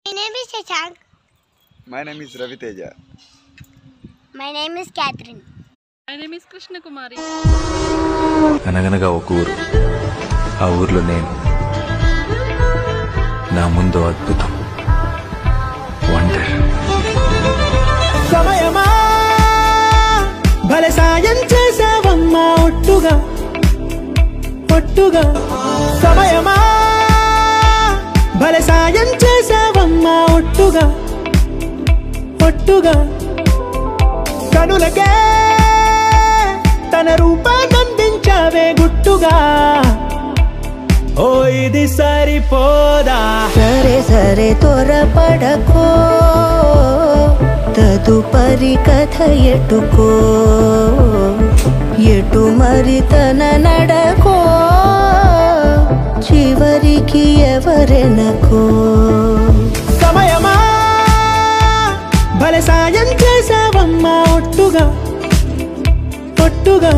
My name is Shashank. My name is Ravi Teja. My name is Catherine. My name is Krishna Kumari. అనగనగా ఒక ఊరు, ఆ ఊర్లో నేను, నా ముందు అద్భుతం, వండర్. సమయమా భలే సాయం చేసావమ్మా ఒట్టుగా ఒట్టుగా. సమయమా భలే సాయం చేసావమ్మా ఒట్టుగా ఒట్టుగా. కనులకే తన రూపాన్నందించావే గుట్టుగా. ఓ ఇది సరిపోదా? సరే సరే త్వరపడకో, తదుపరి కథ ఎటుకో, ఎటు మరి తన నడకో, చివరికి ఎవరెనకో. సమయమా భలే సాయం చేసావమ్మా ఒట్టుగా ఒట్టుగా.